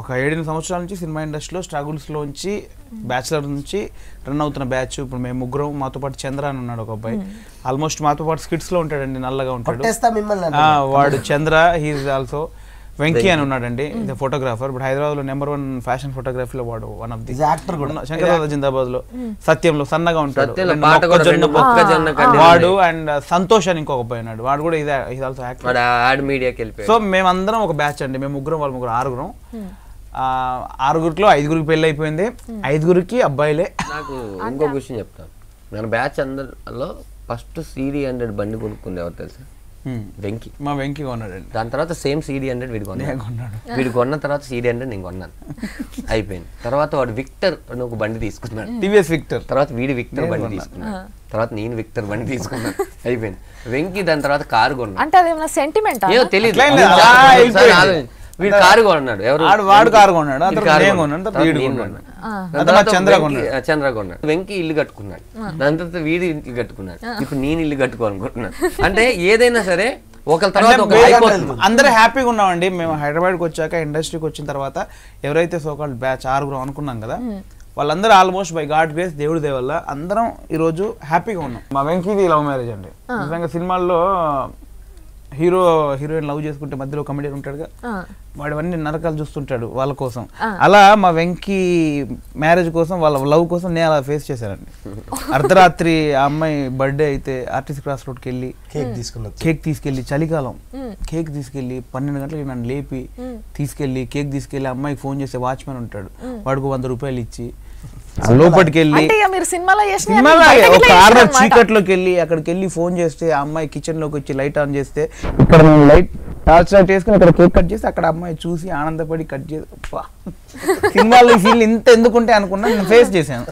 ఒక 7 సంవత్సరాల నుంచి సినిమా ఇండస్ట్రీలో స్ట్రగుల్స్లోంచి బ్యాచిలర్ నుంచి రన్ అవుతున్న బ్యాచ్. ఇప్పుడు మేము ముగ్గురం, మాతో పాటు చంద్ర అని ఉన్నాడు ఒక అబ్బాయి, ఆల్మోస్ట్ మాతో పాటు స్కిట్స్లో ఉంటాడండి, నల్లగా ఉంటాడు వాడు చంద్ర. హీఈస్ ఆల్సో వెంకీ అని ఉన్నాడండి, ఇది ఫోటోగ్రాఫర్. ఇప్పుడు హైదరాబాద్లో #1 ఫ్యాషన్ ఫోటోగ్రఫీలో వాడు వన్ ఆఫ్ ది యాక్టర్ కూడా. శంకర్ జిందాబాద్లో సత్యంలో సన్నగా ఉంటాడు వాడు. అండ్ సంతోష్ అని ఇంకొక అబ్బాయి ఉన్నాడు, వాడు కూడా ఇది ఆల్సో యాక్టర్. సో మేమందరం ఒక బ్యాచ్ అండి, మేము ముగ్గురం, వాళ్ళు ముగ్గురు, 6గురం. 6గురిలో 5గురికి పెళ్ళి అయిపోయింది, 5గురికి అబ్బాయిలే. నాకు ఇంకో విషయం చెప్తాను, మన బ్యాచ్ అందరిలో ఫస్ట్ CD100 బండి కొనుక్కుంది ఎవరు తెలుసా? వెంకీ. మా వెంకీ కొన్నాడండి. దాని తర్వాత సేమ్ CD100 వీడు కొన్నాడు. వీడు కొన్న తర్వాత CD100 నేను కొన్నాను, అయిపోయింది. తర్వాత వాడు విక్టర్ అని ఒక బండి తీసుకున్నాడు, టీవీఎస్ విక్టర్. తర్వాత వీడు విక్టర్ బండి తీసుకున్నాడు, తర్వాత నేను విక్టర్ బండి తీసుకున్నాను, అయిపోయింది. వెంకీ దాని తర్వాత కారు కొన్నాడు. అంటే అదేమన్నా సెంటిమెంట్ ఏదో తెలియదు, వీడు కారు కొన్నాడు. ఎవరు? వాడు కారు కొన్నాడు, చంద్ర కొన్నాడు. వెంకీ ఇల్లు కట్టుకున్నాడు, దాని తర్వాత వీడి ఇల్లు కట్టుకున్నాడు, ఇప్పుడు నేను ఇల్లు కట్టుకోవాలనుకుంటున్నాను. అంటే ఏదైనా సరే ఒకరి తర్వాత అందరూ హ్యాపీగా ఉన్నామండి. మేము హైదరాబాద్కి వచ్చాక, ఇండస్ట్రీకి వచ్చిన తర్వాత ఎవరైతే సోకాల్డ్ బ్యాచ్ 6గురం అనుకున్నాం కదా, వాళ్ళందరూ ఆల్మోస్ట్ బై గాడ్ గ్రేస్, దేవుడి దయ వల్ల అందరం ఈరోజు హ్యాపీగా ఉన్నాం. మా వెంకీది లవ్ మ్యారేజ్ అండి. నిజంగా సినిమాల్లో హీరోయిన్ లవ్ చేసుకుంటే మధ్యలో కమెడియన్ ఉంటాడుగా, వాడు అన్ని నరకాలు చూస్తుంటాడు వాళ్ళ కోసం. అలా మా వెంకీ మ్యారేజ్ కోసం, వాళ్ళ లవ్ కోసం నేను అలా ఫేస్ చేశానండి. అర్ధరాత్రి ఆ అమ్మాయి బర్త్డే అయితే ఆర్టీసీ క్రాస్ రోడ్కి వెళ్ళి కేక్ తీసుకెళ్ళి, చలికాలం కేక్ తీసుకెళ్ళి 12 గంటలకి నన్ను లేపి తీసుకెళ్ళి కేక్ తీసుకెళ్ళి అమ్మాయికి ఫోన్ చేసే వాచ్మెన్ ఉంటాడు, వాడికి 100 రూపాయలు ఇచ్చి లోపలికి వెళ్ళి, ఒక కార్నర్ చీకట్లోకి వెళ్ళి అక్కడికి వెళ్ళి ఫోన్ చేస్తే ఆ అమ్మాయి కిచెన్ లోకి వచ్చి లైట్ ఆన్ చేస్తే, ఇక్కడ నేను లైట్ టార్చ్ లైట్ వేసుకుని అక్కడ కేక్ కట్ చేసి అక్కడ అమ్మాయి చూసి ఆనందపడి కట్ చేసి, సినిమాలో ఈ ఫీల్ ఇంత ఎందుకుంటే అనుకున్నా నేను ఫేస్ చేశాను.